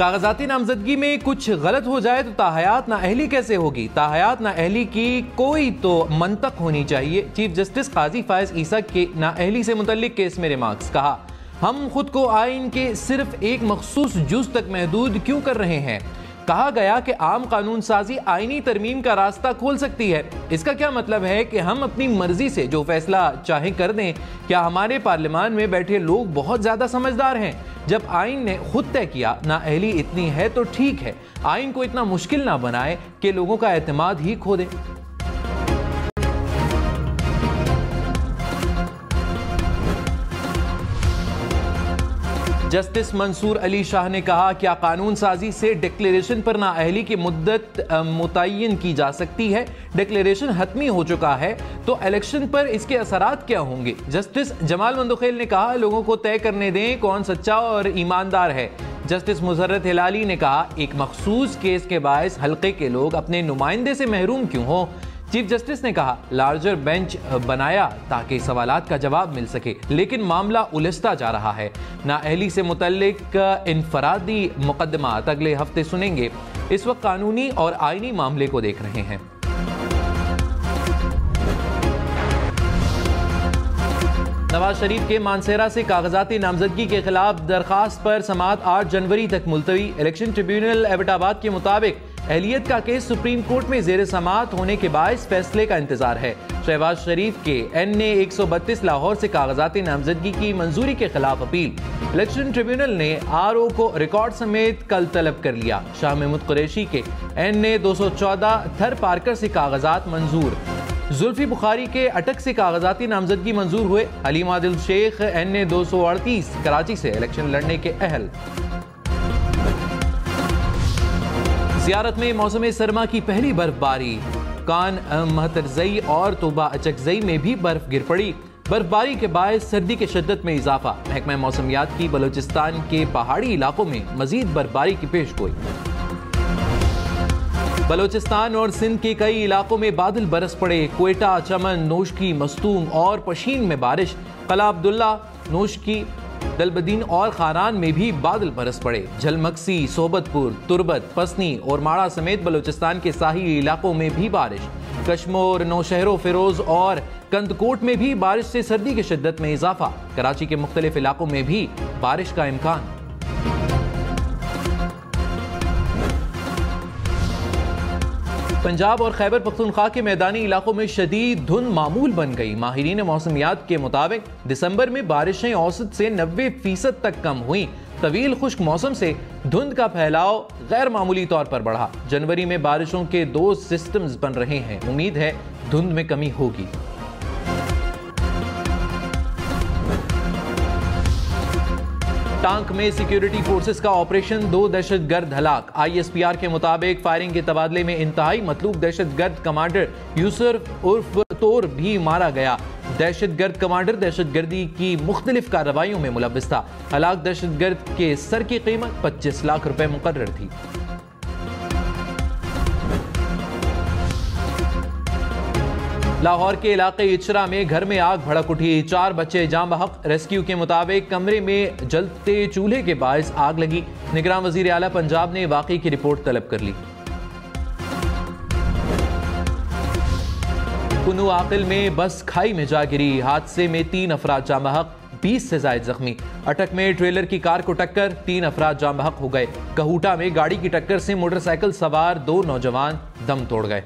कागजाती नामजदगी में कुछ गलत हो जाए तो ताहयात नाअहली कैसे होगी? ताहयात नाअहली की कोई तो मंतक होनी चाहिए। चीफ जस्टिस काजी फायज ईसा के नाअहली से मुतल्लिक केस में रिमार्क्स। कहा, हम खुद को आइन के सिर्फ एक मखसूस जुज़ तक महदूद क्यों कर रहे हैं? कहा गया कि आम कानून साजी आईनी तरमीम का रास्ता खोल सकती है। इसका क्या मतलब है कि हम अपनी मर्जी से जो फैसला चाहे कर दें? क्या हमारे पार्लियामान में बैठे लोग बहुत ज्यादा समझदार हैं? जब आइन ने खुद तय किया नाअहली इतनी है तो ठीक है, आइन को इतना मुश्किल ना बनाए कि लोगों का एतमाद ही खो दे। जस्टिस मंसूर अली शाह ने कहा, क्या कानून साजी से डिक्लेरेशन पर नाअहली की मुद्दत मुतय्यन की जा सकती है? डिक्लेरेशन हतमी हो चुका है तो इलेक्शन पर इसके असरात क्या होंगे? जस्टिस जमाल मंदोखेल ने कहा, लोगों को तय करने दें कौन सच्चा और ईमानदार है। जस्टिस मुजर्रत हिलाली ने कहा, एक मखसूस केस के बायस हल्के के लोग अपने नुमाइंदे से महरूम क्यों हो? चीफ जस्टिस ने कहा, लार्जर बेंच बनाया ताकि सवालात का जवाब मिल सके, लेकिन मामला उलझता जा रहा है। नाअहली से मुतल्लिक इनफरादी मुकदमात अगले हफ्ते सुनेंगे। इस वक्त कानूनी और आईनी मामले को देख रहे हैं। नवाज शरीफ के मानसेरा से कागजाती नामजदगी के खिलाफ दरखास्त पर समाअत 8 जनवरी तक मुलतवी। इलेक्शन ट्रिब्यूनल एबटाबाद के मुताबिक अहलियत का केस सुप्रीम कोर्ट में जेर समाअत होने के बायस फैसले का इंतजार है। शहबाज शरीफ के NA 132 लाहौर से कागजाती नामजदगी की मंजूरी के खिलाफ अपील। इलेक्शन ट्रिब्यूनल ने RO को रिकॉर्ड समेत कल तलब कर लिया। शाह महमूद कुरैशी के NA 214 थर पार्कर से कागजात मंजूर। जुल्फी बुखारी के अटक से कागजाती नामजदगी मंजूर हुए। हलीम आदिल शेख NA 238 कराची से इलेक्शन लड़ने के अहल। ज़ियारत में मौसम सरमा की पहली बर्फबारी। कान महतरजई और तोबा अचकजई में भी बर्फ गिर पड़ी। बर्फबारी के बायस सर्दी के शिद्दत में इजाफा। महकमा मौसमियात की बलोचिस्तान के पहाड़ी इलाकों में मजीद बर्फबारी की पेशगोई। बलोचिस्तान और सिंध के कई इलाकों में बादल बरस पड़े। क्वेटा, चमन, नोशकी, मस्तूम और पशीन में बारिश। कला अब्दुल्ला, नोशकी, दलबदीन और खारान में भी बादल बरस पड़े। झलमक्सी, सोबतपुर, तुरबत, पसनी और माड़ा समेत बलोचिस्तान के साहिली इलाकों में भी बारिश। कश्मीर, नौशहरों, फिरोज और कंदकोट में भी बारिश से सर्दी की शिद्दत में इजाफा। कराची के मुख्तलिफ इलाकों में भी बारिश का इम्कान। पंजाब और खैबर पख्तूनख्वा के मैदानी इलाकों में शदीद धुंध मामूल बन गई। माहिरीन मौसमियात के मुताबिक दिसंबर में बारिशें औसत से 90% तक कम हुई। तवील खुश्क मौसम से धुंध का फैलाव गैर मामूली तौर पर बढ़ा। जनवरी में बारिशों के 2 सिस्टम्स बन रहे हैं। उम्मीद है धुंध में कमी होगी। टांक में सिक्योरिटी फोर्सेस का ऑपरेशन, 2 दहशतगर्द हलाक। ISPR के मुताबिक फायरिंग के तबादले में इंतहाई मतलूब दहशतगर्द कमांडर यूसुफ उर्फ तोर भी मारा गया। दहशतगर्द कमांडर दहशतगर्दी की मुख्तलिफ कार्रवाइयों में मुलव्विस था। हलाक दहशतगर्द के सर की कीमत 25 लाख रुपए मुकर्रर थी। लाहौर के इलाके इचरा में घर में आग भड़क उठी। 4 बच्चे जान बहक। रेस्क्यू के मुताबिक कमरे में जलते चूल्हे के बायस आग लगी। निगरान वजीर आला पंजाब ने वाकई की रिपोर्ट तलब कर ली। कुनू आकिल में बस खाई में जा गिरी। हादसे में 3 अफराद जान बहक, 20 से ज्यादा जख्मी। अटक में ट्रेलर की कार को टक्कर, 3 अफराद जान बहक हो गए। कहूटा में गाड़ी की टक्कर से मोटरसाइकिल सवार 2 नौजवान दम तोड़ गए।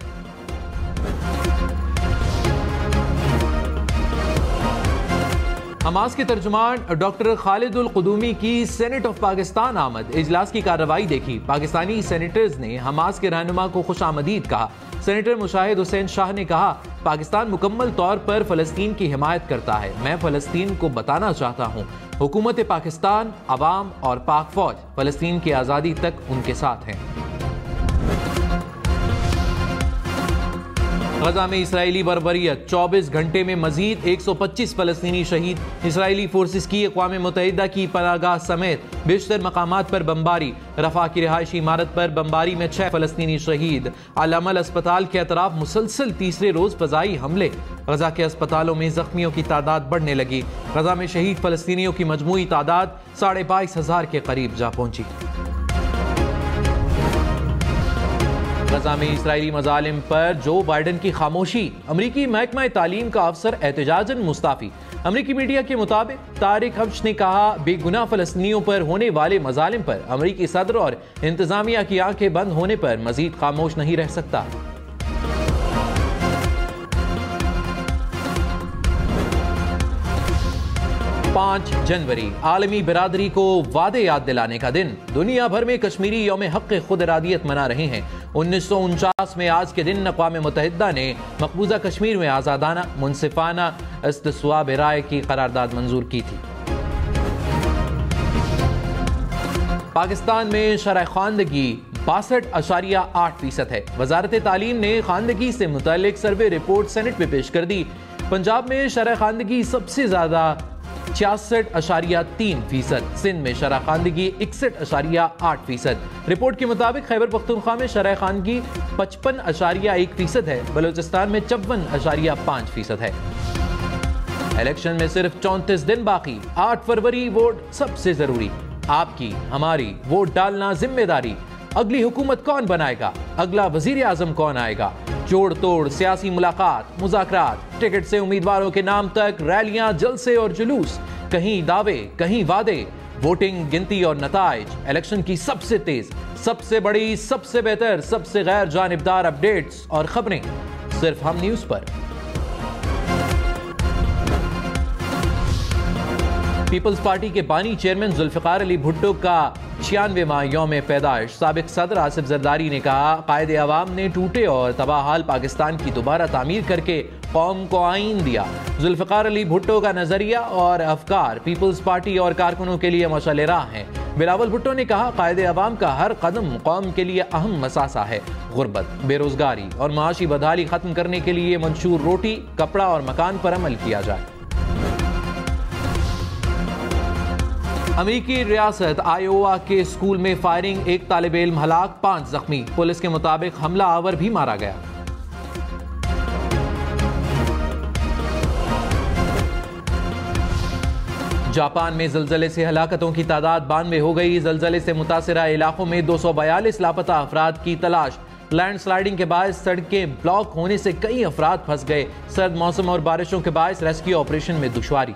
हमास के तर्जुमान डॉक्टर खालिदुल क़ुदूमी की सेनेट ऑफ पाकिस्तान आमद। इजलास की कार्रवाई देखी। पाकिस्तानी सेनेटर्स ने हमास के रहनुमा को खुशामदीद कहा। सेनेटर मुशाहिद हुसैन शाह ने कहा, पाकिस्तान मुकम्मल तौर पर फ़लस्तीन की हिमायत करता है। मैं फ़लस्तीन को बताना चाहता हूँ, हुकूमत पाकिस्तान, अवाम और पाक फौज फ़लस्तीन की आज़ादी तक उनके साथ हैं। गजा में इसराइली बर्बरियत, 24 घंटे में मजीद 125 फ़लस्तीनी शहीद। इसराइली फोर्सेस की अक़वाम मुत्तहिदा की पनाहगाह समेत बेशतर मकामात पर बमबारी। रफा की रिहायशी इमारत पर बमबारी में 6 फ़लस्तीनी शहीद। अल-अमल अस्पताल के अतराफ मुसलसल तीसरे रोज फ़ज़ाई हमले। गजा के अस्पतालों में जख्मियों की तादाद बढ़ने लगी। गजा में शहीद फ़लस्तीनियों की मजमूई तादाद 22,500 के करीब जा पहुंची। गजा में इसराइली मजालिम पर जो बाइडन की खामोशी। अमरीकी महकमा तालीम का अफसर एहतजाजन मुस्ताफी। अमरीकी मीडिया के मुताबिक तारिक हब्श ने कहा, बेगुनाह फलस्तीनियों पर होने वाले मजालिम पर अमरीकी सदर और इंतजामिया की आंखें बंद होने पर मजीद खामोश नहीं रह सकता। जनवरी आलमी बिरादरी को वादे याद दिलाने का दिन। दुनिया भर में कश्मीरी यौम हक़ खुद इरादियत मना रहे हैं। 1949 में आज के दिन अक़वाम मुत्तहिदा ने मकबूजा कश्मीर में आज़ादाना मुनसिफाना इस्तिस्वाब राय की करारदाद मंजूर की थी। पाकिस्तान में शरह ख़वानदगी 62.8% है। वजारत तालीम ने ख़वानदगी से मुतालिक सर्वे रिपोर्ट सेनेट में पेश कर दी। पंजाब में शरह ख़वानदगी सबसे ज्यादा 66.3%। सिंध में शरह ख़वानदगी 61.8%। रिपोर्ट के मुताबिक खैबर पख्तूनख्वा में शरह ख़वानदगी 55.1% है। बलूचिस्तान में 54.5% है। इलेक्शन में सिर्फ 34 दिन बाकी। 8 फरवरी वोट सबसे जरूरी। आपकी हमारी वोट डालना जिम्मेदारी। अगली हुकूमत कौन बनाएगा, अगला वजीर आजम कौन आएगा, जोड़ तोड़ सियासी मुलाकात, मुज़ाकरात, टिकट से उम्मीदवारों के नाम तक रैलियां, जलसे और जुलूस, कहीं दावे कहीं वादे, वोटिंग, गिनती और नताइज। इलेक्शन की सबसे तेज, सबसे बड़ी, सबसे बेहतर, सबसे गैर जानिबदार अपडेट्स और खबरें सिर्फ हम न्यूज पर। पीपल्स पार्टी के बानी चेयरमैन जुल्फिकार अली भुट्टो का 96वां यौम पैदाइश। साबिक सदर आसिफ जरदारी ने कहा, कायदे अवाम ने टूटे और तबाहाल पाकिस्तान की दोबारा तामीर करके कौम को आइन दिया। जुल्फिकार अली भुट्टो का नजरिया और अफकार पीपल्स पार्टी और कारकुनों के लिए मशाल राह हैं। बिलावल भुट्टो ने कहा, कायदे अवाम का हर कदम कौम के लिए अहम मसासा है। गुर्बत, बेरोजगारी और माशी बदहाली खत्म करने के लिए मंशूर रोटी, कपड़ा और मकान पर अमल किया जाए। अमेरिकी रियासत आयोवा के स्कूल में फायरिंग, एक तालिब इल्म हलाक, 5 जख्मी। पुलिस के मुताबिक हमला आवर भी मारा गया। जापान में जलजले से हलाकतों की तादाद 92 हो गई। जलजले से मुतासिरा इलाकों में 242 लापता अफराद की तलाश। लैंडस्लाइडिंग के बायस सड़कें ब्लॉक होने से कई अफराद फंस गए। सर्द मौसम और बारिशों के बायस रेस्क्यू ऑपरेशन में दुश्वारी।